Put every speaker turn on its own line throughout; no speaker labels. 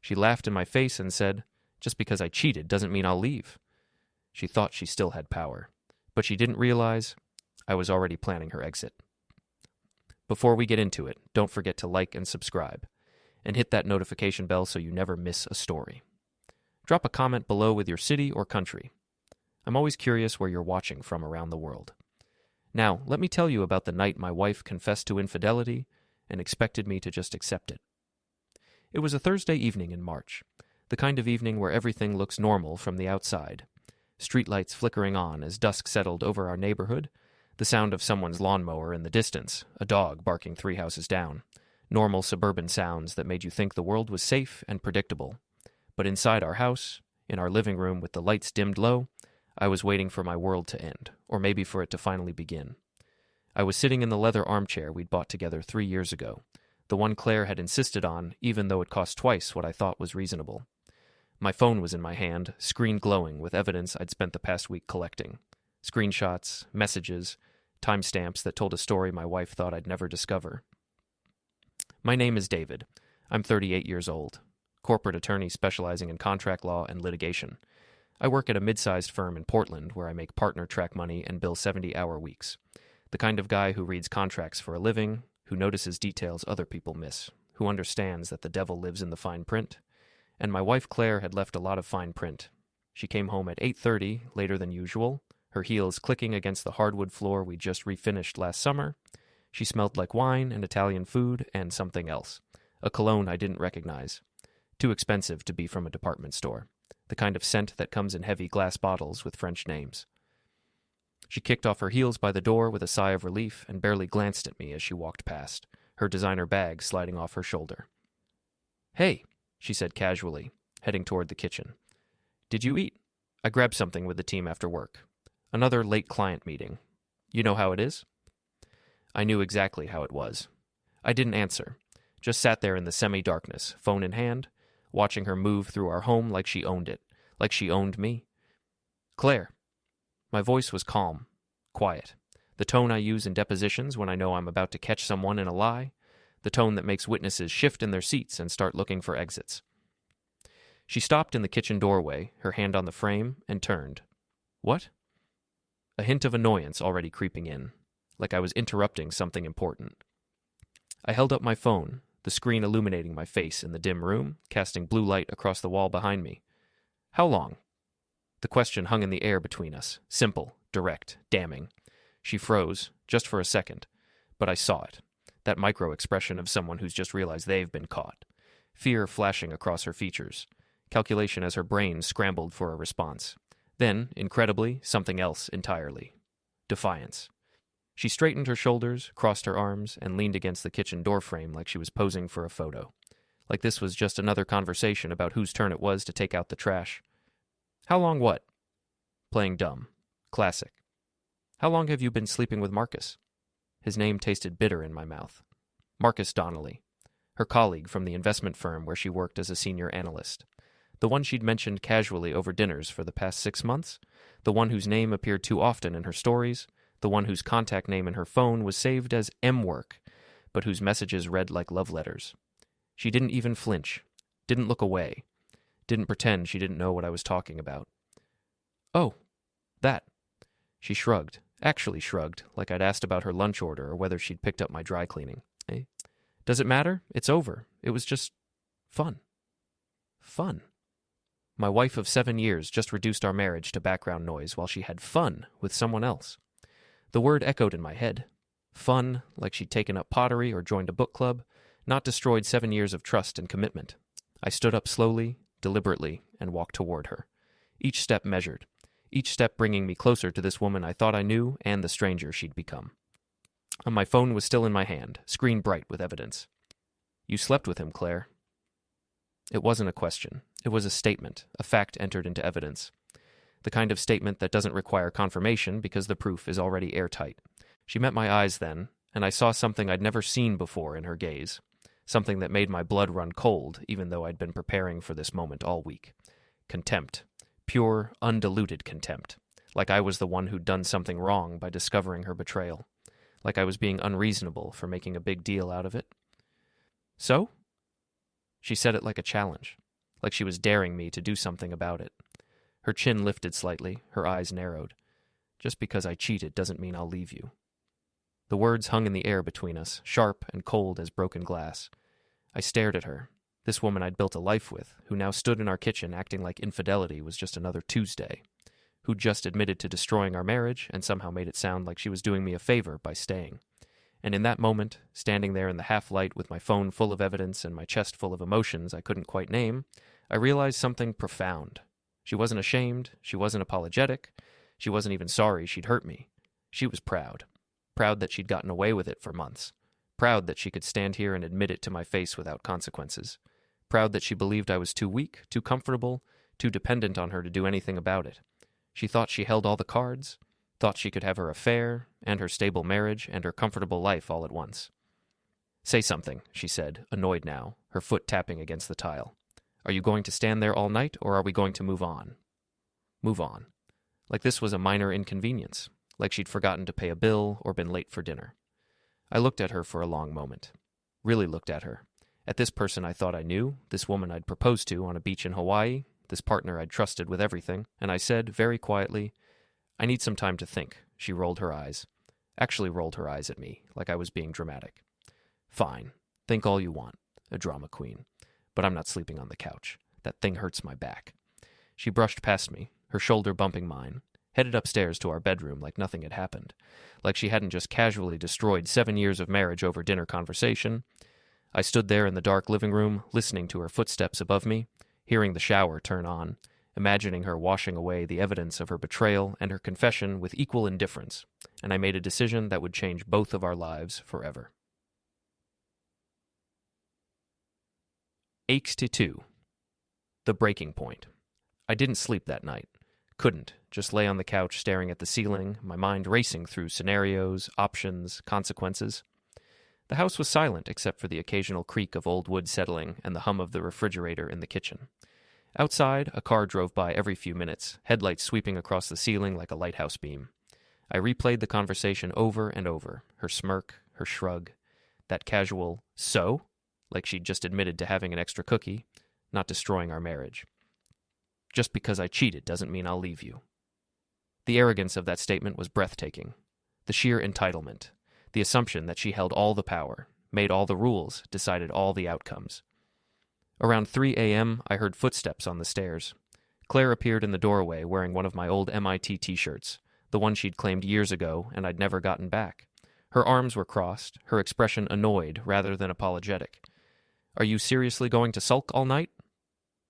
She laughed in my face and said, "Just because I cheated doesn't mean I'll leave." She thought she still had power, but she didn't realize I was already planning her exit. Before we get into it, don't forget to like and subscribe, and hit that notification bell so you never miss a story. Drop a comment below with your city or country. I'm always curious where you're watching from around the world. Now, let me tell you about the night my wife confessed to infidelity and expected me to just accept it. It was a Thursday evening in March, the kind of evening where everything looks normal from the outside. Streetlights flickering on as dusk settled over our neighborhood, the sound of someone's lawnmower in the distance, a dog barking 3 houses down, normal suburban sounds that made you think the world was safe and predictable. But inside our house, in our living room with the lights dimmed low, I was waiting for my world to end, or maybe for it to finally begin. I was sitting in the leather armchair we'd bought together 3 years ago, the one Claire had insisted on, even though it cost twice what I thought was reasonable. My phone was in my hand, screen glowing with evidence I'd spent the past week collecting. Screenshots, messages, timestamps that told a story my wife thought I'd never discover. My name is David. I'm 38 years old, corporate attorney specializing in contract law and litigation. I work at a mid-sized firm in Portland where I make partner track money and bill 70-hour weeks. The kind of guy who reads contracts for a living, who notices details other people miss, who understands that the devil lives in the fine print. And my wife Claire had left a lot of fine print. She came home at 8:30, later than usual, her heels clicking against the hardwood floor we just refinished last summer. She smelled like wine and Italian food and something else, a cologne I didn't recognize. Too expensive to be from a department store, the kind of scent that comes in heavy glass bottles with French names. She kicked off her heels by the door with a sigh of relief and barely glanced at me as she walked past, her designer bag sliding off her shoulder. "Hey," she said casually, heading toward the kitchen. "Did you eat? I grabbed something with the team after work. Another late client meeting. You know how it is?" I knew exactly how it was. I didn't answer, just sat there in the semi-darkness, phone in hand, watching her move through our home like she owned it, like she owned me. "Claire." My voice was calm, quiet, the tone I use in depositions when I know I'm about to catch someone in a lie, the tone that makes witnesses shift in their seats and start looking for exits. She stopped in the kitchen doorway, her hand on the frame, and turned. "What?" A hint of annoyance already creeping in, like I was interrupting something important. I held up my phone, the screen illuminating my face in the dim room, casting blue light across the wall behind me. "How long?" The question hung in the air between us, simple, direct, damning. She froze, just for a second, but I saw it, that micro-expression of someone who's just realized they've been caught. Fear flashing across her features, calculation as her brain scrambled for a response. Then, incredibly, something else entirely. Defiance. She straightened her shoulders, crossed her arms, and leaned against the kitchen doorframe like she was posing for a photo. Like this was just another conversation about whose turn it was to take out the trash. "How long what?" Playing dumb. Classic. "How long have you been sleeping with Marcus?" His name tasted bitter in my mouth. Marcus Donnelly. Her colleague from the investment firm where she worked as a senior analyst. The one she'd mentioned casually over dinners for the past 6 months. The one whose name appeared too often in her stories. The one whose contact name in her phone was saved as M-Work, but whose messages read like love letters. She didn't even flinch. Didn't look away. Didn't pretend she didn't know what I was talking about. "Oh, that." She shrugged, actually shrugged, like I'd asked about her lunch order or whether she'd picked up my dry cleaning. "Hey, does it matter? It's over. It was just fun." Fun. My wife of 7 years just reduced our marriage to background noise while she had fun with someone else. The word echoed in my head. Fun, like she'd taken up pottery or joined a book club, not destroyed 7 years of trust and commitment. I stood up slowly, deliberately, and walked toward her. Each step measured. Each step bringing me closer to this woman I thought I knew and the stranger she'd become. My phone was still in my hand, screen bright with evidence. "You slept with him, Claire." It wasn't a question. It was a statement, a fact entered into evidence. The kind of statement that doesn't require confirmation because the proof is already airtight. She met my eyes then, and I saw something I'd never seen before in her gaze. Something that made my blood run cold, even though I'd been preparing for this moment all week. Contempt. Pure, undiluted contempt. Like I was the one who'd done something wrong by discovering her betrayal. Like I was being unreasonable for making a big deal out of it. "So?" She said it like a challenge. like she was daring me to do something about it. Her chin lifted slightly, her eyes narrowed. Just because I cheated doesn't mean I'll leave you. The words hung in the air between us, sharp and cold as broken glass. I stared at her, this woman I'd built a life with, who now stood in our kitchen acting like infidelity was just another Tuesday, who'd just admitted to destroying our marriage and somehow made it sound like she was doing me a favor by staying. And in that moment, standing there in the half-light with my phone full of evidence and my chest full of emotions I couldn't quite name, I realized something profound. She wasn't ashamed, she wasn't apologetic, she wasn't even sorry she'd hurt me. She was proud. Proud that she'd gotten away with it for months. Proud that she could stand here and admit it to my face without consequences. Proud that she believed I was too weak, too comfortable, too dependent on her to do anything about it. She thought she held all the cards, thought she could have her affair, and her stable marriage, and her comfortable life all at once. "Say something," she said, annoyed now, her foot tapping against the tile. "Are you going to stand there all night, or are we going to move on?" Move on. Like this was a minor inconvenience, like she'd forgotten to pay a bill or been late for dinner. I looked at her for a long moment. Really looked at her. At this person I thought I knew, this woman I'd proposed to on a beach in Hawaii, this partner I'd trusted with everything, and I said, very quietly, "I need some time to think." She rolled her eyes. Actually rolled her eyes at me, like I was being dramatic. "Fine. Think all you want. A drama queen. But I'm not sleeping on the couch. That thing hurts my back." She brushed past me, her shoulder bumping mine, headed upstairs to our bedroom like nothing had happened, like she hadn't just casually destroyed 7 years of marriage over dinner conversation. I stood there in the dark living room, listening to her footsteps above me, hearing the shower turn on, imagining her washing away the evidence of her betrayal and her confession with equal indifference, and I made a decision that would change both of our lives forever. Aches to 2. The breaking point. I didn't sleep that night. Couldn't. Just lay on the couch staring at the ceiling, my mind racing through scenarios, options, consequences. The house was silent except for the occasional creak of old wood settling and the hum of the refrigerator in the kitchen. Outside, a car drove by every few minutes, headlights sweeping across the ceiling like a lighthouse beam. I replayed the conversation over and over, her smirk, her shrug, that casual, "So?" like she'd just admitted to having an extra cookie, not destroying our marriage. "Just because I cheated doesn't mean I'll leave you." The arrogance of that statement was breathtaking. The sheer entitlement. The assumption that she held all the power, made all the rules, decided all the outcomes. Around 3 a.m., I heard footsteps on the stairs. Claire appeared in the doorway wearing one of my old MIT t-shirts, the one she'd claimed years ago and I'd never gotten back. Her arms were crossed, her expression annoyed rather than apologetic. "Are you seriously going to sulk all night?"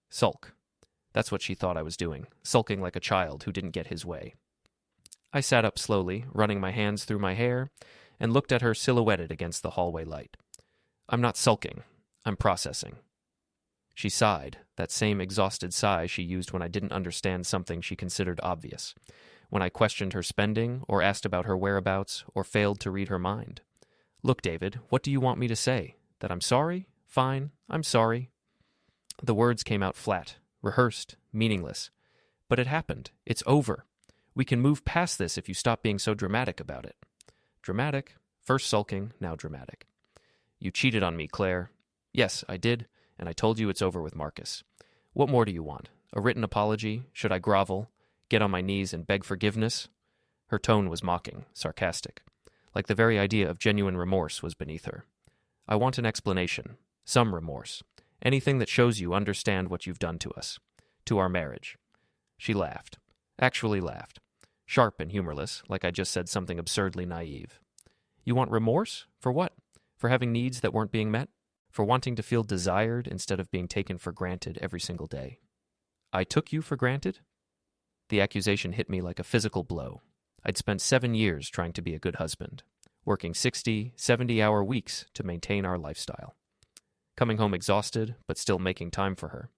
Sulk. That's what she thought I was doing, sulking like a child who didn't get his way. I sat up slowly, running my hands through my hair, and looked at her silhouetted against the hallway light. "I'm not sulking. I'm processing." She sighed, that same exhausted sigh she used when I didn't understand something she considered obvious, when I questioned her spending, or asked about her whereabouts, or failed to read her mind. "Look, David, what do you want me to say? That I'm sorry? Fine, I'm sorry." The words came out flat, rehearsed, meaningless. But it happened. It's over. We can move past this if you stop being so dramatic about it. Dramatic? First sulking, now dramatic. "You cheated on me, Claire." "Yes, I did, and I told you it's over with Marcus. What more do you want? A written apology? Should I grovel? Get on my knees and beg forgiveness?" Her tone was mocking, sarcastic, like the very idea of genuine remorse was beneath her. "I want an explanation, some remorse, anything that shows you understand what you've done to us, to our marriage." She laughed, actually laughed, sharp and humorless, like I just said something absurdly naive. "You want remorse? For what? For having needs that weren't being met? For wanting to feel desired instead of being taken for granted every single day?" "I took you for granted?" The accusation hit me like a physical blow. I'd spent 7 years trying to be a good husband, working 60, 70-hour weeks to maintain our lifestyle. Coming home exhausted, but still making time for her.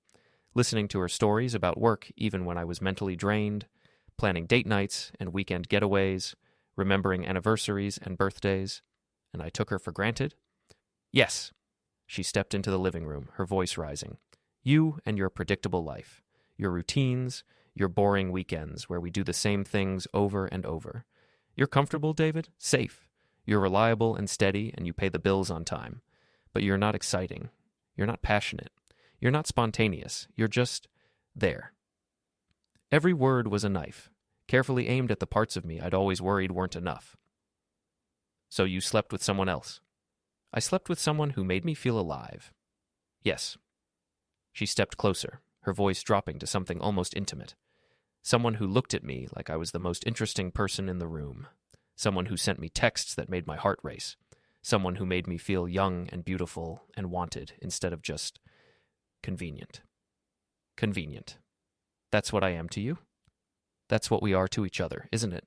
Listening to her stories about work even when I was mentally drained, planning date nights and weekend getaways, remembering anniversaries and birthdays, and I took her for granted? "Yes." She stepped into the living room, her voice rising. "You and your predictable life. Your routines, your boring weekends where we do the same things over and over. You're comfortable, David? Safe. You're reliable and steady, and you pay the bills on time. But you're not exciting. You're not passionate. You're not spontaneous. You're just there. Every word was a knife, carefully aimed at the parts of me I'd always worried weren't enough. So you slept with someone else? I slept with someone who made me feel alive. Yes. She stepped closer, her voice dropping to something almost intimate. Someone who looked at me like I was the most interesting person in the room. Someone who sent me texts that made my heart race. Someone who made me feel young and beautiful and wanted instead of just convenient. Convenient. That's what I am to you? That's what we are to each other, isn't it?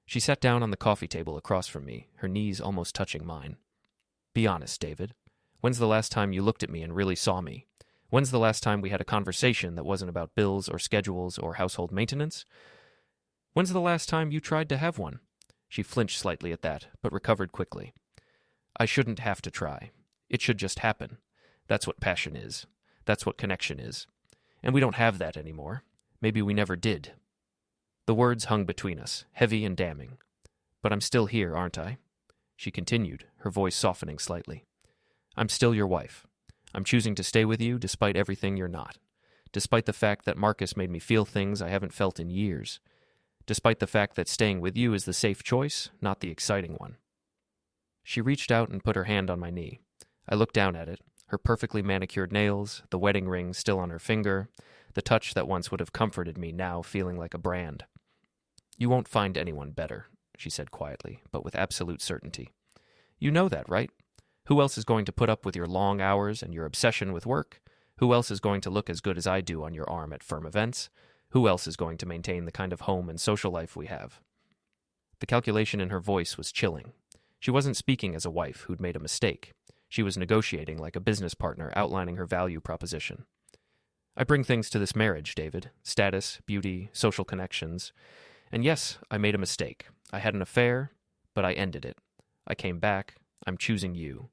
She sat down on the coffee table across from me, her knees almost touching mine. Be honest, David. When's the last time you looked at me and really saw me? When's the last time we had a conversation that wasn't about bills or schedules or household maintenance? When's the last time you tried to have one? She flinched slightly at that, but recovered quickly. I shouldn't have to try. It should just happen. That's what passion is. That's what connection is. And we don't have that anymore. Maybe we never did. The words hung between us, heavy and damning. But I'm still here, aren't I? She continued, her voice softening slightly. I'm still your wife. I'm choosing to stay with you despite everything you're not. Despite the fact that Marcus made me feel things I haven't felt in years. Despite the fact that staying with you is the safe choice, not the exciting one. She reached out and put her hand on my knee. I looked down at it, her perfectly manicured nails, the wedding ring still on her finger, the touch that once would have comforted me now feeling like a brand. You won't find anyone better, she said quietly, but with absolute certainty. You know that, right? Who else is going to put up with your long hours and your obsession with work? Who else is going to look as good as I do on your arm at firm events? Who else is going to maintain the kind of home and social life we have? The calculation in her voice was chilling. She wasn't speaking as a wife who'd made a mistake. She was negotiating like a business partner outlining her value proposition. I bring things to this marriage, David. Status, beauty, social connections. And yes, I made a mistake. I had an affair, but I ended it. I came back. I'm choosing you.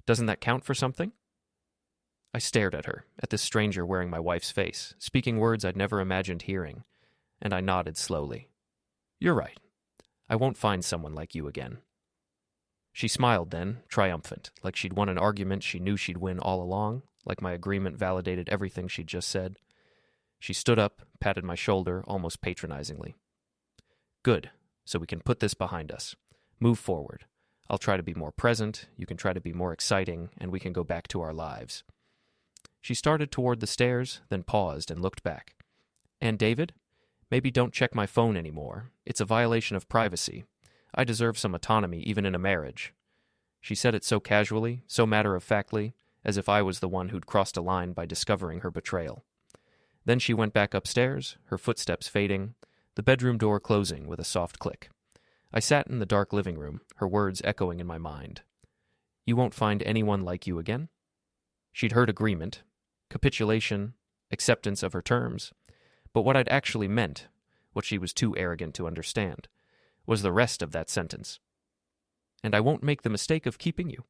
Doesn't that count for something? I stared at her, at this stranger wearing my wife's face, speaking words I'd never imagined hearing, and I nodded slowly. You're right. I won't find someone like you again. She smiled then, triumphant, like she'd won an argument she knew she'd win all along, like my agreement validated everything she'd just said. She stood up, patted my shoulder, almost patronizingly. Good, so we can put this behind us. Move forward. I'll try to be more present, you can try to be more exciting, and we can go back to our lives. She started toward the stairs, then paused and looked back. And David, maybe don't check my phone anymore. It's a violation of privacy. I deserve some autonomy even in a marriage. She said it so casually, so matter-of-factly, as if I was the one who'd crossed a line by discovering her betrayal. Then she went back upstairs, her footsteps fading, the bedroom door closing with a soft click. I sat in the dark living room, her words echoing in my mind. You won't find anyone like you again? She'd heard agreement, capitulation, acceptance of her terms, but what I'd actually meant, what she was too arrogant to understand, was the rest of that sentence. And I won't make the mistake of keeping you.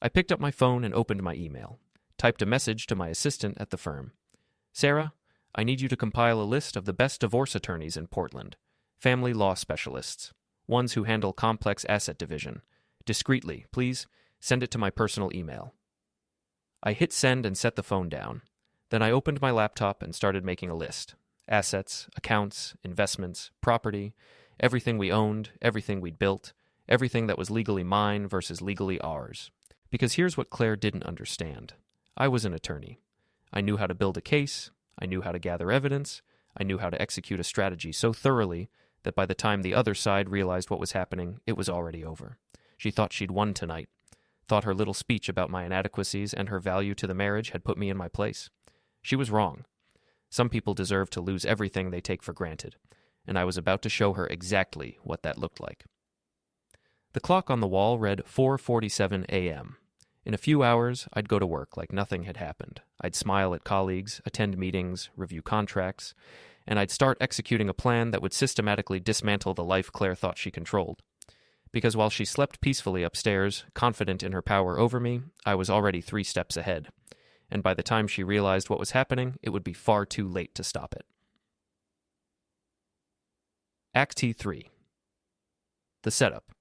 I picked up my phone and opened my email, typed a message to my assistant at the firm. Sarah, I need you to compile a list of the best divorce attorneys in Portland, family law specialists, ones who handle complex asset division. Discreetly, please, send it to my personal email. I hit send and set the phone down. Then I opened my laptop and started making a list. Assets, accounts, investments, property, everything we owned, everything we'd built, everything that was legally mine versus legally ours. Because here's what Claire didn't understand. I was an attorney. I knew how to build a case, I knew how to gather evidence, I knew how to execute a strategy so thoroughly that by the time the other side realized what was happening, it was already over. She thought she'd won tonight, thought her little speech about my inadequacies and her value to the marriage had put me in my place. She was wrong. Some people deserve to lose everything they take for granted, and I was about to show her exactly what that looked like. The clock on the wall read 4:47 a.m. In a few hours, I'd go to work like nothing had happened. I'd smile at colleagues, attend meetings, review contracts, and I'd start executing a plan that would systematically dismantle the life Claire thought she controlled. Because while she slept peacefully upstairs, confident in her power over me, I was already 3 steps ahead. And by the time she realized what was happening, it would be far too late to stop it. Act T3. The setup.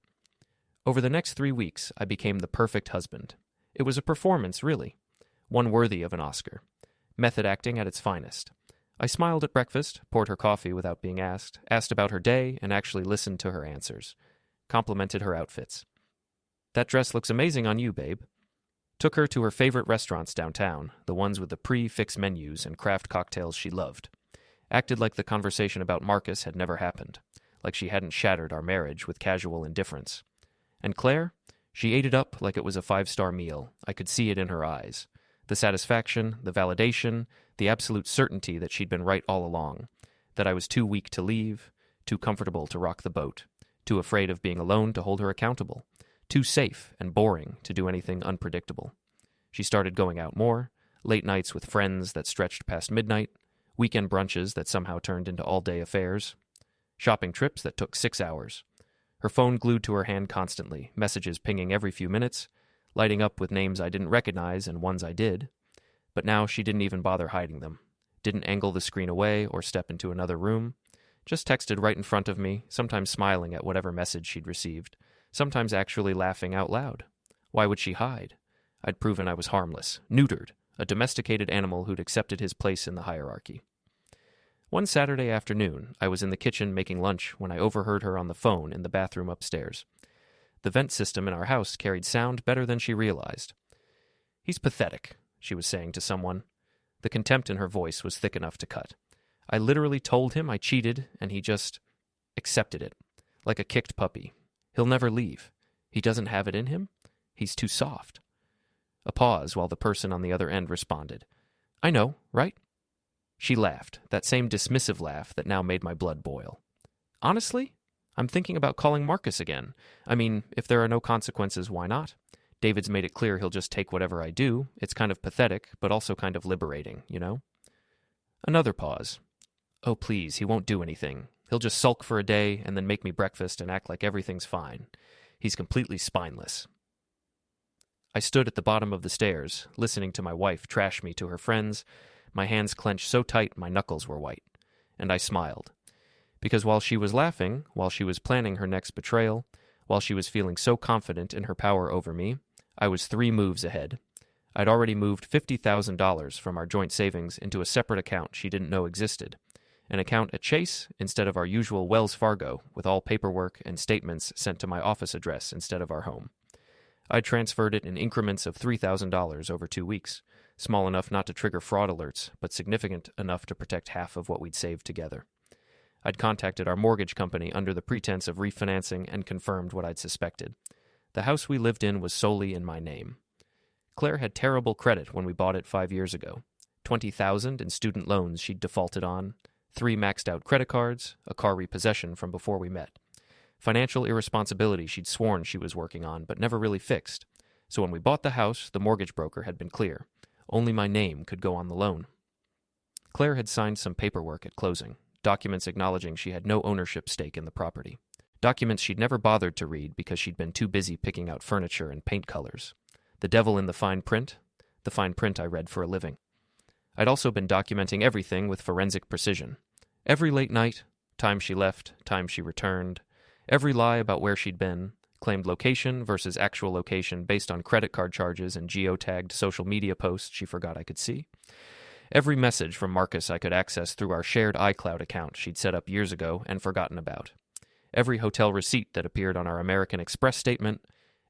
Over the next 3 weeks, I became the perfect husband. It was a performance, really. One worthy of an Oscar. Method acting at its finest. I smiled at breakfast, poured her coffee without being asked about her day, and actually listened to her answers. Complimented her outfits. That dress looks amazing on you, babe. Took her to her favorite restaurants downtown, the ones with the pre-fixed menus and craft cocktails she loved. Acted like the conversation about Marcus had never happened, like she hadn't shattered our marriage with casual indifference. And Claire? She ate it up like it was a 5-star meal. I could see it in her eyes. The satisfaction, the validation, the absolute certainty that she'd been right all along, that I was too weak to leave, too comfortable to rock the boat, too afraid of being alone to hold her accountable, too safe and boring to do anything unpredictable. She started going out more, late nights with friends that stretched past midnight, weekend brunches that somehow turned into all-day affairs, shopping trips that took 6 hours. Her phone glued to her hand constantly, messages pinging every few minutes, lighting up with names I didn't recognize and ones I did. But now she didn't even bother hiding them, didn't angle the screen away or step into another room, just texted right in front of me, sometimes smiling at whatever message she'd received, sometimes actually laughing out loud. Why would she hide? I'd proven I was harmless, neutered, a domesticated animal who'd accepted his place in the hierarchy. One Saturday afternoon, I was in the kitchen making lunch when I overheard her on the phone in the bathroom upstairs. The vent system in our house carried sound better than she realized. "He's pathetic," she was saying to someone. The contempt in her voice was thick enough to cut. I literally told him I cheated, and he just accepted it, like a kicked puppy. He'll never leave. He doesn't have it in him? He's too soft. A pause while the person on the other end responded. "I know, right?" She laughed, that same dismissive laugh that now made my blood boil. "Honestly, I'm thinking about calling Marcus again. I mean, if there are no consequences, why not? David's made it clear he'll just take whatever I do. It's kind of pathetic, but also kind of liberating, you know?" Another pause. "Oh, please, he won't do anything. He'll just sulk for a day and then make me breakfast and act like everything's fine. He's completely spineless." I stood at the bottom of the stairs, listening to my wife trash me to her friends, my hands clenched so tight my knuckles were white. And I smiled. Because while she was laughing, while she was planning her next betrayal, while she was feeling so confident in her power over me, I was 3 moves ahead. I'd already moved $50,000 from our joint savings into a separate account she didn't know existed, an account at Chase instead of our usual Wells Fargo, with all paperwork and statements sent to my office address instead of our home. I transferred it in increments of $3,000 over 2 weeks, small enough not to trigger fraud alerts, but significant enough to protect half of what we'd saved together. I'd contacted our mortgage company under the pretense of refinancing and confirmed what I'd suspected. The house we lived in was solely in my name. Claire had terrible credit when we bought it 5 years ago. $20,000 in student loans she'd defaulted on, 3 maxed-out credit cards, a car repossession from before we met. Financial irresponsibility she'd sworn she was working on, but never really fixed. So when we bought the house, the mortgage broker had been clear. Only my name could go on the loan. Claire had signed some paperwork at closing, documents acknowledging she had no ownership stake in the property. Documents she'd never bothered to read because she'd been too busy picking out furniture and paint colors. The devil in the fine print I read for a living. I'd also been documenting everything with forensic precision. Every late night, time she left, time she returned, every lie about where she'd been, claimed location versus actual location based on credit card charges and geotagged social media posts she forgot I could see. Every message from Marcus I could access through our shared iCloud account she'd set up years ago and forgotten about. Every hotel receipt that appeared on our American Express statement,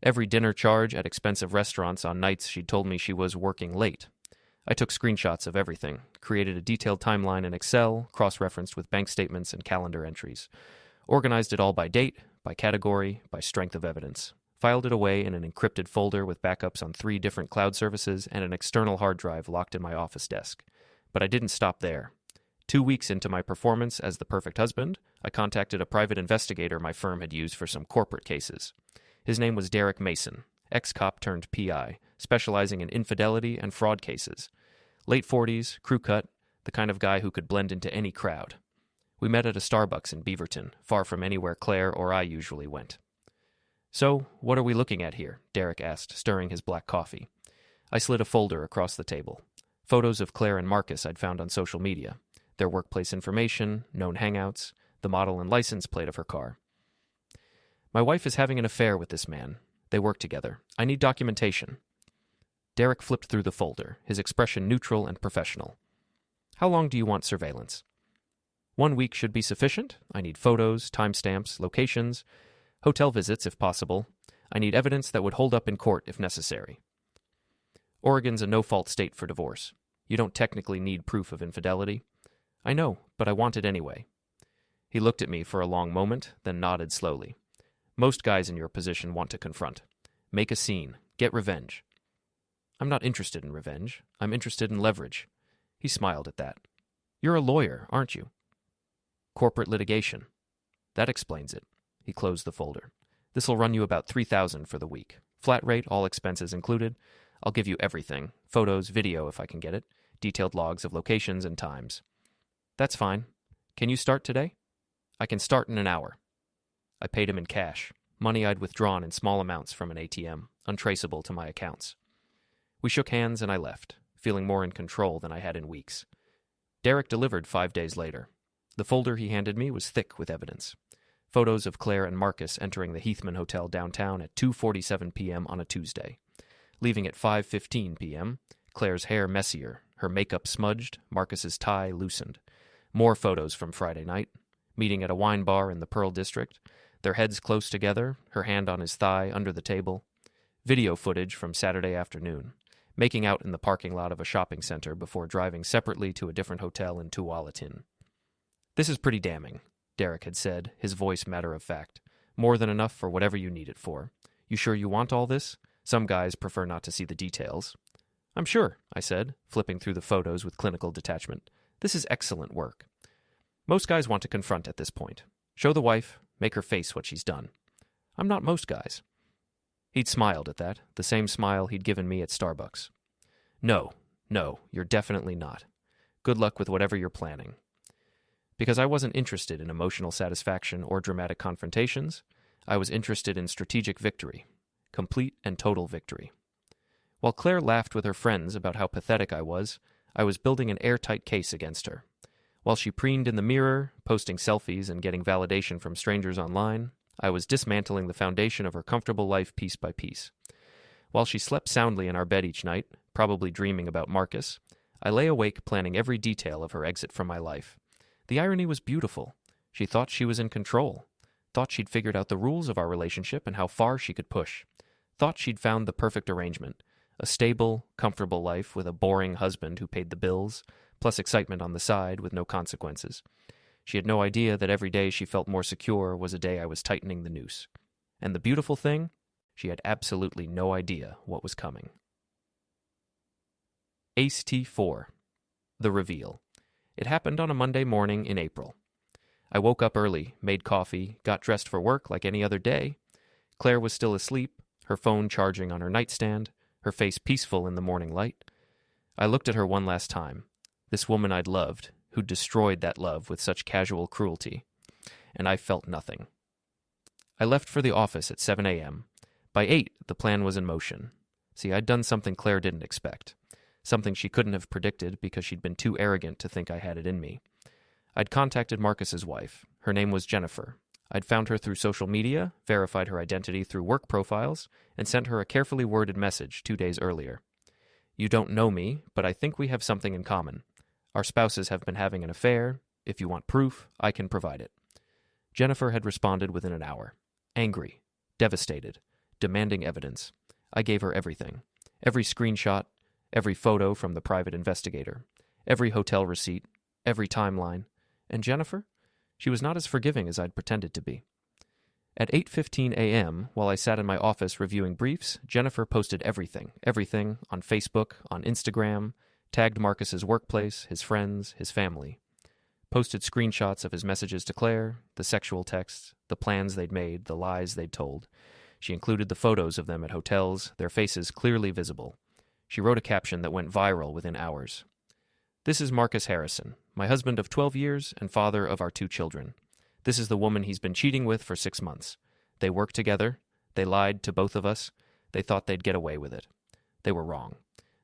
every dinner charge at expensive restaurants on nights she'd told me she was working late. I took screenshots of everything, created a detailed timeline in Excel, cross-referenced with bank statements and calendar entries, organized it all by date, by category, by strength of evidence, filed it away in an encrypted folder with backups on 3 different cloud services and an external hard drive locked in my office desk. But I didn't stop there. 2 weeks into my performance as the perfect husband, I contacted a private investigator my firm had used for some corporate cases. His name was Derek Mason, ex-cop turned PI, specializing in infidelity and fraud cases. Late 40s, crew cut, the kind of guy who could blend into any crowd. We met at a Starbucks in Beaverton, far from anywhere Claire or I usually went. "So, what are we looking at here?" Derek asked, stirring his black coffee. I slid a folder across the table. Photos of Claire and Marcus I'd found on social media, their workplace information, known hangouts, the model and license plate of her car. "My wife is having an affair with this man. They work together. I need documentation." Derek flipped through the folder, his expression neutral and professional. How long do you want surveillance? 1 week should be sufficient. I need photos, timestamps, locations, hotel visits if possible. I need evidence that would hold up in court if necessary. Oregon's a no-fault state for divorce. You don't technically need proof of infidelity. I know, but I want it anyway. He looked at me for a long moment, then nodded slowly. Most guys in your position want to confront. Make a scene. Get revenge. I'm not interested in revenge. I'm interested in leverage. He smiled at that. You're a lawyer, aren't you? Corporate litigation. That explains it. He closed the folder. This'll run you about $3,000 for the week. Flat rate, all expenses included. I'll give you everything. Photos, video if I can get it. Detailed logs of locations and times. That's fine. Can you start today? I can start in an hour. I paid him in cash, money I'd withdrawn in small amounts from an ATM, untraceable to my accounts. We shook hands and I left, feeling more in control than I had in weeks. Derek delivered 5 days later. The folder he handed me was thick with evidence. Photos of Claire and Marcus entering the Heathman Hotel downtown at 2:47 p.m. on a Tuesday. Leaving at 5:15 p.m., Claire's hair messier, her makeup smudged, Marcus's tie loosened. More photos from Friday night. Meeting at a wine bar in the Pearl District, their heads close together, her hand on his thigh under the table. Video footage from Saturday afternoon. Making out in the parking lot of a shopping center before driving separately to a different hotel in Tualatin. This is pretty damning, Derek had said, his voice matter of fact. More than enough for whatever you need it for. You sure you want all this? Some guys prefer not to see the details. I'm sure, I said, flipping through the photos with clinical detachment. This is excellent work. Most guys want to confront at this point. Show the wife, make her face what she's done. I'm not most guys. He'd smiled at that, the same smile he'd given me at Starbucks. No, you're definitely not. Good luck with whatever you're planning. Because I wasn't interested in emotional satisfaction or dramatic confrontations, I was interested in strategic victory. Complete and total victory. While Claire laughed with her friends about how pathetic I was building an airtight case against her. While she preened in the mirror, posting selfies and getting validation from strangers online, I was dismantling the foundation of her comfortable life piece by piece. While she slept soundly in our bed each night, probably dreaming about Marcus, I lay awake planning every detail of her exit from my life. The irony was beautiful. She thought she was in control. Thought she'd figured out the rules of our relationship and how far she could push. Thought she'd found the perfect arrangement. A stable, comfortable life with a boring husband who paid the bills, plus excitement on the side with no consequences. She had no idea that every day she felt more secure was a day I was tightening the noose. And the beautiful thing, she had absolutely no idea what was coming. Ace T4. The reveal. It happened on a Monday morning in April. I woke up early, made coffee, got dressed for work like any other day. Claire was still asleep, her phone charging on her nightstand, her face peaceful in the morning light. I looked at her one last time, this woman I'd loved, who'd destroyed that love with such casual cruelty, and I felt nothing. I left for the office at 7 a.m. By 8, the plan was in motion. See, I'd done something Claire didn't expect, something she couldn't have predicted because she'd been too arrogant to think I had it in me. I'd contacted Marcus's wife. Her name was Jennifer. I'd found her through social media, verified her identity through work profiles, and sent her a carefully worded message 2 days earlier. You don't know me, but I think we have something in common. Our spouses have been having an affair. If you want proof, I can provide it. Jennifer had responded within an hour. Angry, devastated, demanding evidence. I gave her everything. Every screenshot, every photo from the private investigator, every hotel receipt, every timeline. And Jennifer? She was not as forgiving as I'd pretended to be. At 8:15 a.m., while I sat in my office reviewing briefs, Jennifer posted everything on Facebook, on Instagram, tagged Marcus's workplace, his friends, his family. Posted screenshots of his messages to Claire, the sexual texts, the plans they'd made, the lies they'd told. She included the photos of them at hotels, their faces clearly visible. She wrote a caption that went viral within hours. This is Marcus Harrison, my husband of 12 years and father of our 2 children. This is the woman he's been cheating with for 6 months. They worked together. They lied to both of us. They thought they'd get away with it. They were wrong.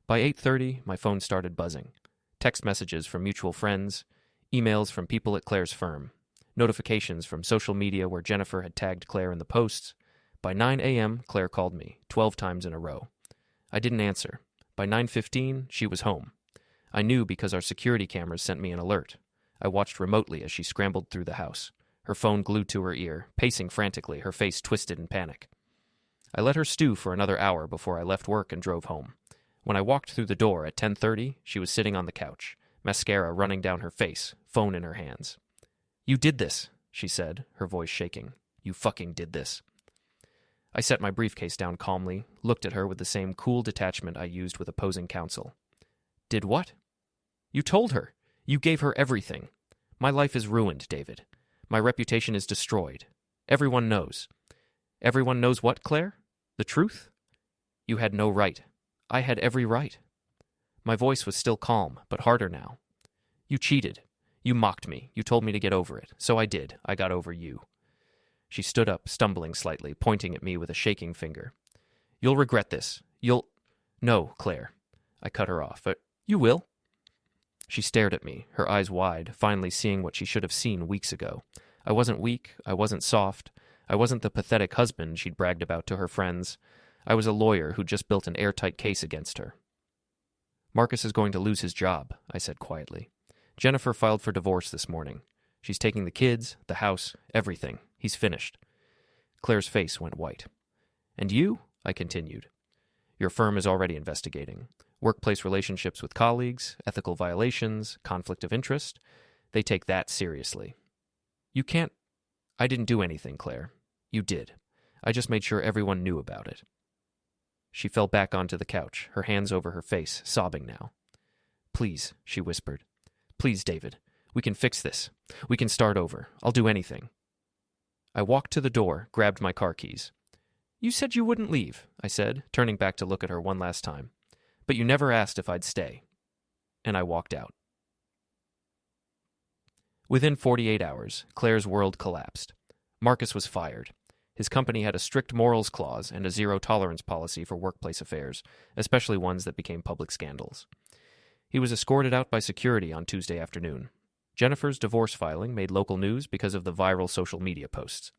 By 8:30, my phone started buzzing. Text messages from mutual friends, emails from people at Claire's firm, notifications from social media where Jennifer had tagged Claire in the posts. By 9 a.m., Claire called me, 12 times in a row. I didn't answer. By 9:15, she was home. I knew because our security cameras sent me an alert. I watched remotely as she scrambled through the house, her phone glued to her ear, pacing frantically, her face twisted in panic. I let her stew for another hour before I left work and drove home. When I walked through the door at 10:30, she was sitting on the couch, mascara running down her face, phone in her hands. "You did this," she said, her voice shaking. "You fucking did this." I set my briefcase down calmly, looked at her with the same cool detachment I used with opposing counsel. "Did what?" "You told her. You gave her everything. My life is ruined, David. My reputation is destroyed. Everyone knows." "Everyone knows what, Claire? The truth?" "You had no right. I had every right." My voice was still calm, but harder now. "You cheated. You mocked me. You told me to get over it. So I did. I got over you." She stood up, stumbling slightly, pointing at me with a shaking finger. "You'll regret this. You'll—" "No, Claire." I cut her off. "You will." She stared at me, her eyes wide, finally seeing what she should have seen weeks ago. I wasn't weak. I wasn't soft. I wasn't the pathetic husband she'd bragged about to her friends. I was a lawyer who'd just built an airtight case against her. "Marcus is going to lose his job," I said quietly. "Jennifer filed for divorce this morning. She's taking the kids, the house, everything. He's finished." Claire's face went white. "And you?" I continued. "Your firm is already investigating. Workplace relationships with colleagues, ethical violations, conflict of interest. They take that seriously." "You can't—" "I didn't do anything, Claire. You did. I just made sure everyone knew about it." She fell back onto the couch, her hands over her face, sobbing now. "Please," she whispered. "Please, David. We can fix this. We can start over. I'll do anything." I walked to the door, grabbed my car keys. "You said you wouldn't leave," I said, turning back to look at her one last time. "But you never asked if I'd stay." And I walked out. Within 48 hours, Claire's world collapsed. Marcus was fired. His company had a strict morals clause and a zero-tolerance policy for workplace affairs, especially ones that became public scandals. He was escorted out by security on Tuesday afternoon. Jennifer's divorce filing made local news because of the viral social media posts.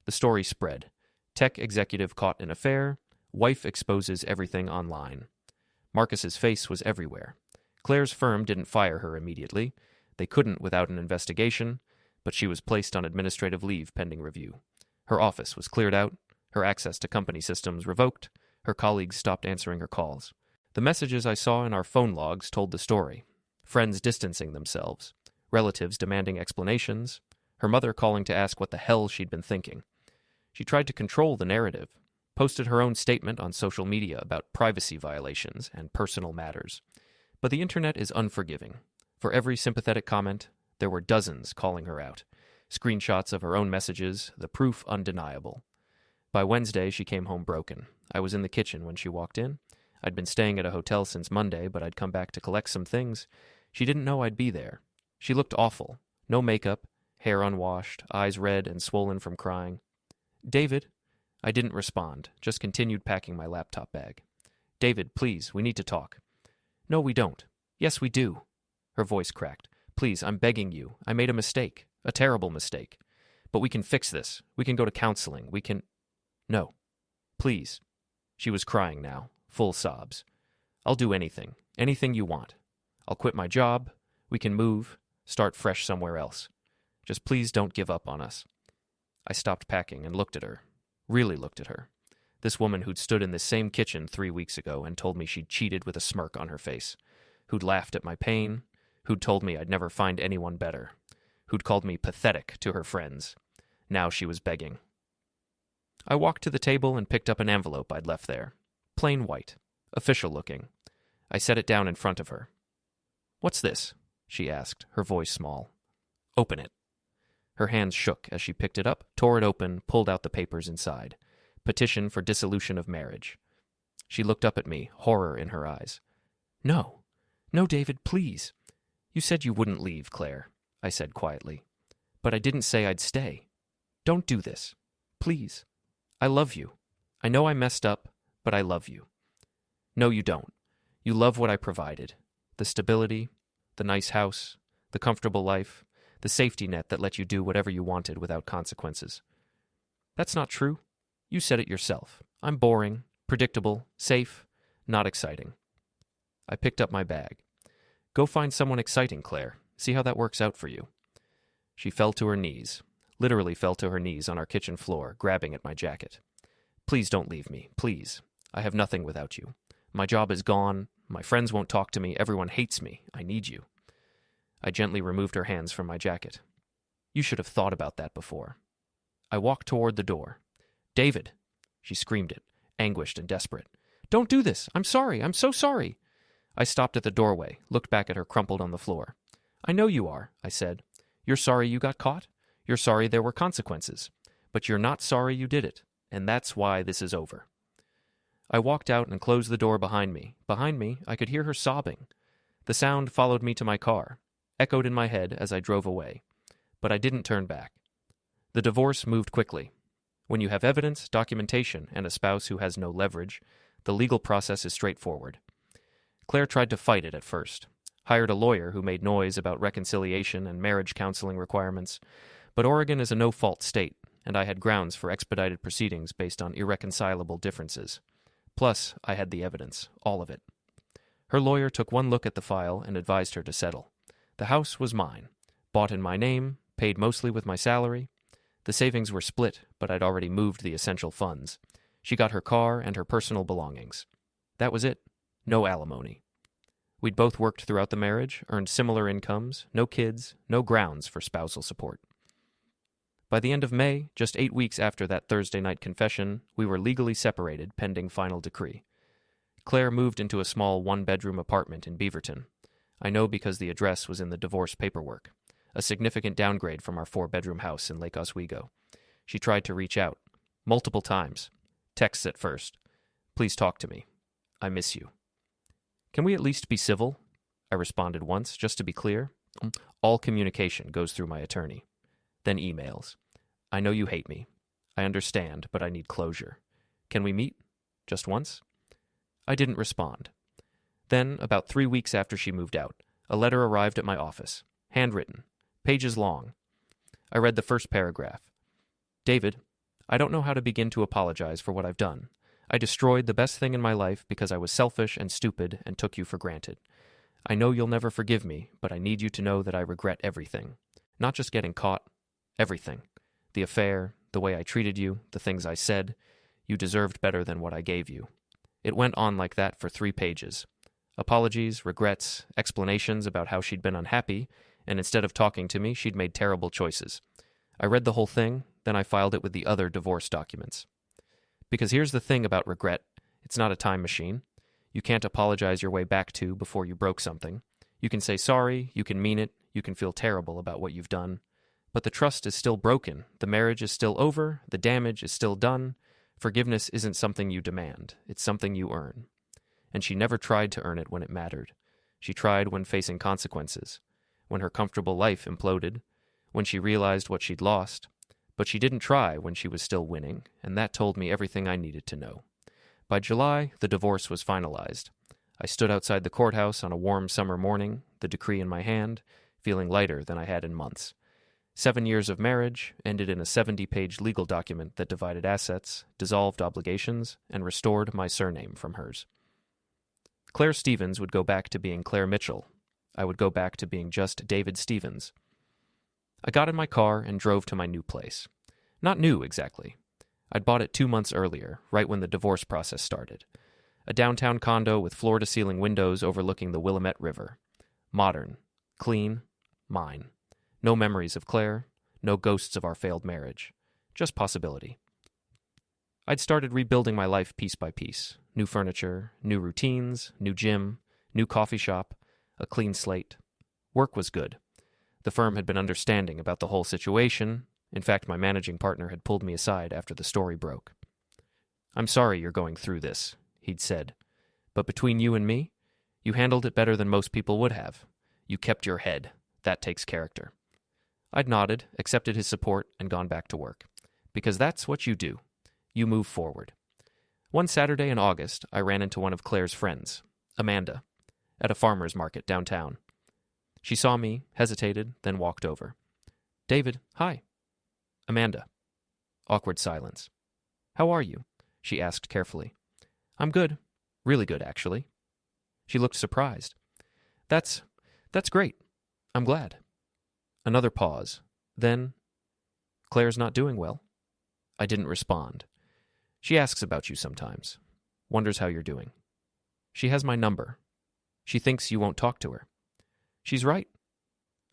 The story spread. Tech executive caught in affair. Wife exposes everything online. Marcus's face was everywhere. Claire's firm didn't fire her immediately. They couldn't without an investigation, but she was placed on administrative leave pending review. Her office was cleared out, her access to company systems revoked, her colleagues stopped answering her calls. The messages I saw in our phone logs told the story. Friends distancing themselves, relatives demanding explanations, her mother calling to ask what the hell she'd been thinking. She tried to control the narrative, posted her own statement on social media about privacy violations and personal matters. But the internet is unforgiving. For every sympathetic comment, there were dozens calling her out. Screenshots of her own messages, the proof undeniable. By Wednesday, she came home broken. I was in the kitchen when she walked in. I'd been staying at a hotel since Monday, but I'd come back to collect some things. She didn't know I'd be there. She looked awful. No makeup, hair unwashed, eyes red and swollen from crying. "David?" I didn't respond, just continued packing my laptop bag. "David, please, we need to talk." "No, we don't." "Yes, we do." Her voice cracked. "Please, I'm begging you. I made a mistake. A terrible mistake. But we can fix this. We can go to counseling. We can—" "No. Please." She was crying now, full sobs. "I'll do anything. Anything you want. I'll quit my job. We can move. Start fresh somewhere else. Just please don't give up on us." I stopped packing and looked at her. Really looked at her. This woman who'd stood in this same kitchen 3 weeks ago and told me she'd cheated with a smirk on her face. Who'd laughed at my pain. Who'd told me I'd never find anyone better. Who'd called me pathetic to her friends. Now she was begging. I walked to the table and picked up an envelope I'd left there. Plain white. Official looking. I set it down in front of her. "What's this?" she asked, her voice small. "Open it." Her hands shook as she picked it up, tore it open, pulled out the papers inside. Petition for dissolution of marriage. She looked up at me, horror in her eyes. "No. No, David, please." "You said you wouldn't leave, Claire," I said quietly. "But I didn't say I'd stay. Don't do this. Please. I love you. I know I messed up, but I love you." "No, you don't. You love what I provided. The stability, the nice house, the comfortable life, the safety net that let you do whatever you wanted without consequences." "That's not true. You said it yourself. I'm boring, predictable, safe, not exciting." I picked up my bag. Go find someone exciting, Claire. See how that works out for you. She fell to her knees, literally fell to her knees on our kitchen floor, grabbing at my jacket. Please don't leave me, please. I have nothing without you. My job is gone. My friends won't talk to me. Everyone hates me. I need you. I gently removed her hands from my jacket. You should have thought about that before. I walked toward the door. David! She screamed it, anguished and desperate. Don't do this! I'm sorry! I'm so sorry! I stopped at the doorway, looked back at her crumpled on the floor. I know you are, I said. You're sorry you got caught. You're sorry there were consequences. But you're not sorry you did it, and that's why this is over. I walked out and closed the door behind me. Behind me, I could hear her sobbing. The sound followed me to my car, echoed in my head as I drove away. But I didn't turn back. The divorce moved quickly. When you have evidence, documentation, and a spouse who has no leverage, the legal process is straightforward. Claire tried to fight it at first, hired a lawyer who made noise about reconciliation and marriage counseling requirements, but Oregon is a no-fault state, and I had grounds for expedited proceedings based on irreconcilable differences. Plus, I had the evidence, all of it. Her lawyer took one look at the file and advised her to settle. The house was mine, bought in my name, paid mostly with my salary. The savings were split, but I'd already moved the essential funds. She got her car and her personal belongings. That was it. No alimony. We'd both worked throughout the marriage, earned similar incomes, no kids, no grounds for spousal support. By the end of May, just 8 weeks after that Thursday night confession, we were legally separated pending final decree. Claire moved into a small one-bedroom apartment in Beaverton. I know because the address was in the divorce paperwork, a significant downgrade from our 4-bedroom house in Lake Oswego. She tried to reach out, multiple times. Texts at first. Please talk to me. I miss you. Can we at least be civil? I responded once, just to be clear. All communication goes through my attorney. Then emails. I know you hate me. I understand, but I need closure. Can we meet? Just once? I didn't respond. Then, about 3 weeks after she moved out, a letter arrived at my office, handwritten, pages long. I read the first paragraph. David, I don't know how to begin to apologize for what I've done. I destroyed the best thing in my life because I was selfish and stupid and took you for granted. I know you'll never forgive me, but I need you to know that I regret everything. Not just getting caught, everything. The affair, the way I treated you, the things I said. You deserved better than what I gave you. It went on like that for 3 pages. Apologies, regrets, explanations about how she'd been unhappy, and instead of talking to me, she'd made terrible choices. I read the whole thing, then I filed it with the other divorce documents. Because here's the thing about regret. It's not a time machine. You can't apologize your way back to before you broke something. You can say sorry, you can mean it, you can feel terrible about what you've done. But the trust is still broken, the marriage is still over, the damage is still done. Forgiveness isn't something you demand, it's something you earn. And she never tried to earn it when it mattered. She tried when facing consequences, when her comfortable life imploded, when she realized what she'd lost. But she didn't try when she was still winning, and that told me everything I needed to know. By July, the divorce was finalized. I stood outside the courthouse on a warm summer morning, the decree in my hand, feeling lighter than I had in months. 7 years of marriage ended in a 70-page legal document that divided assets, dissolved obligations, and restored my surname from hers. Claire Stevens would go back to being Claire Mitchell. I would go back to being just David Stevens. I got in my car and drove to my new place. Not new, exactly. I'd bought it 2 months earlier, right when the divorce process started. A downtown condo with floor-to-ceiling windows overlooking the Willamette River. Modern. Clean. Mine. No memories of Claire. No ghosts of our failed marriage. Just possibility. I'd started rebuilding my life piece by piece. New furniture, new routines, new gym, new coffee shop, a clean slate. Work was good. The firm had been understanding about the whole situation. In fact, my managing partner had pulled me aside after the story broke. I'm sorry you're going through this, he'd said. But between you and me, you handled it better than most people would have. You kept your head. That takes character. I'd nodded, accepted his support, and gone back to work. Because that's what you do. You move forward. One Saturday in August, I ran into one of Claire's friends, Amanda, at a farmer's market downtown. She saw me, hesitated, then walked over. David, hi. Amanda. Awkward silence. How are you? She asked carefully. I'm good. Really good, actually. She looked surprised. That's great. I'm glad. Another pause. Then, Claire's not doing well. I didn't respond. She asks about you sometimes. Wonders how you're doing. She has my number. She thinks you won't talk to her. She's right.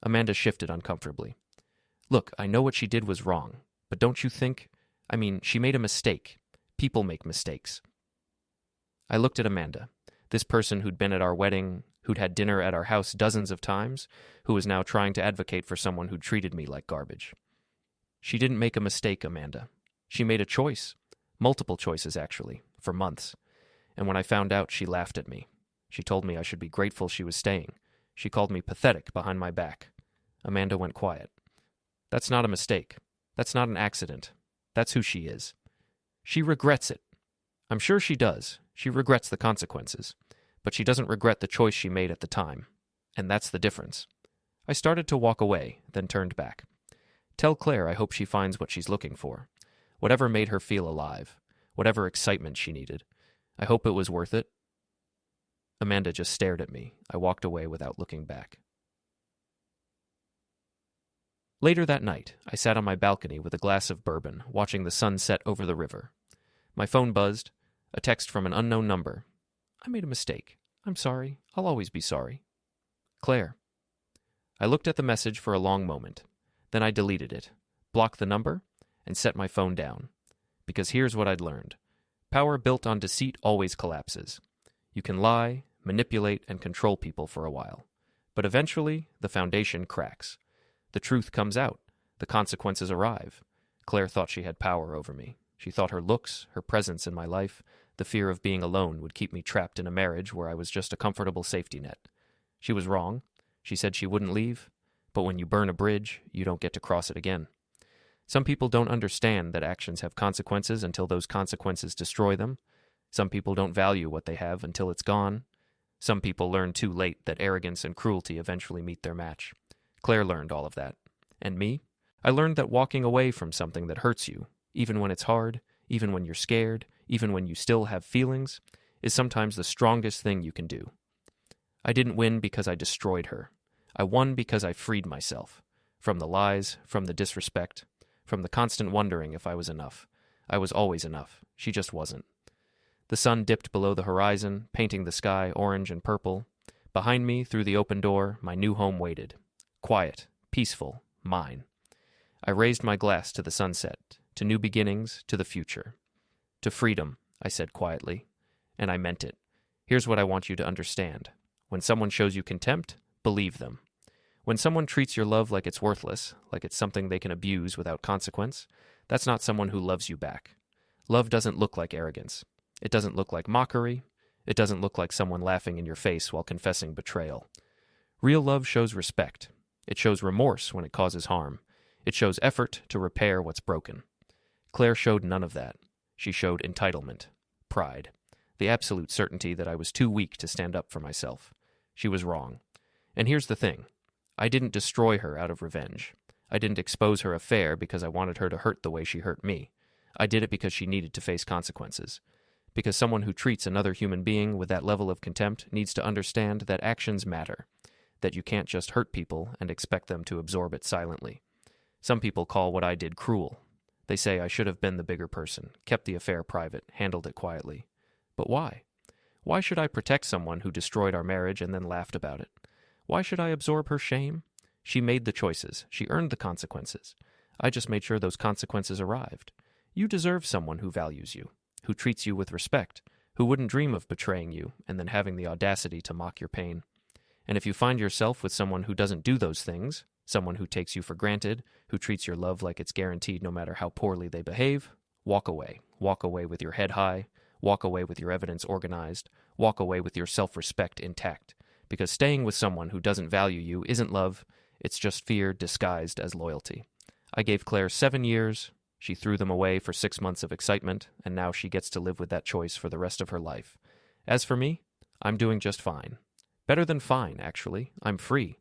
Amanda shifted uncomfortably. Look, I know what she did was wrong, but don't you think... she made a mistake. People make mistakes. I looked at Amanda, this person who'd been at our wedding, who'd had dinner at our house dozens of times, who was now trying to advocate for someone who treated me like garbage. She didn't make a mistake, Amanda. She made a choice. Multiple choices, actually, for months. And when I found out, she laughed at me. She told me I should be grateful she was staying. She called me pathetic behind my back. Amanda went quiet. That's not a mistake. That's not an accident. That's who she is. She regrets it. I'm sure she does. She regrets the consequences. But she doesn't regret the choice she made at the time. And that's the difference. I started to walk away, then turned back. Tell Claire I hope she finds what she's looking for. Whatever made her feel alive. Whatever excitement she needed. I hope it was worth it. Amanda just stared at me. I walked away without looking back. Later that night, I sat on my balcony with a glass of bourbon, watching the sun set over the river. My phone buzzed. A text from an unknown number. I made a mistake. I'm sorry. I'll always be sorry. Claire. I looked at the message for a long moment. Then I deleted it, blocked the number, and set my phone down. Because here's what I'd learned. Power built on deceit always collapses. You can lie, manipulate, and control people for a while. But eventually, the foundation cracks. The truth comes out. The consequences arrive. Claire thought she had power over me. She thought her looks, her presence in my life, the fear of being alone would keep me trapped in a marriage where I was just a comfortable safety net. She was wrong. She said she wouldn't leave. But when you burn a bridge, you don't get to cross it again. Some people don't understand that actions have consequences until those consequences destroy them. Some people don't value what they have until it's gone. Some people learn too late that arrogance and cruelty eventually meet their match. Claire learned all of that. And me? I learned that walking away from something that hurts you, even when it's hard, even when you're scared, even when you still have feelings, is sometimes the strongest thing you can do. I didn't win because I destroyed her. I won because I freed myself. From the lies, from the disrespect, from the constant wondering if I was enough. I was always enough. She just wasn't. The sun dipped below the horizon, painting the sky orange and purple. Behind me, through the open door, my new home waited. Quiet, peaceful, mine. I raised my glass to the sunset, to new beginnings, to the future. To freedom, I said quietly, and I meant it. Here's what I want you to understand. When someone shows you contempt, believe them. When someone treats your love like it's worthless, like it's something they can abuse without consequence, that's not someone who loves you back. Love doesn't look like arrogance. It doesn't look like mockery. It doesn't look like someone laughing in your face while confessing betrayal. Real love shows respect. It shows remorse when it causes harm. It shows effort to repair what's broken. Claire showed none of that. She showed entitlement, pride, the absolute certainty that I was too weak to stand up for myself. She was wrong. And here's the thing. I didn't destroy her out of revenge. I didn't expose her affair because I wanted her to hurt the way she hurt me. I did it because she needed to face consequences. Because someone who treats another human being with that level of contempt needs to understand that actions matter, that you can't just hurt people and expect them to absorb it silently. Some people call what I did cruel. They say I should have been the bigger person, kept the affair private, handled it quietly. But why? Why should I protect someone who destroyed our marriage and then laughed about it? Why should I absorb her shame? She made the choices. She earned the consequences. I just made sure those consequences arrived. You deserve someone who values you, who treats you with respect, who wouldn't dream of betraying you and then having the audacity to mock your pain. And if you find yourself with someone who doesn't do those things, someone who takes you for granted, who treats your love like it's guaranteed no matter how poorly they behave, walk away. Walk away with your head high. Walk away with your evidence organized. Walk away with your self-respect intact. Because staying with someone who doesn't value you isn't love, it's just fear disguised as loyalty. I gave Claire 7 years. She threw them away for 6 months of excitement, and now she gets to live with that choice for the rest of her life. As for me, I'm doing just fine. Better than fine, actually. I'm free.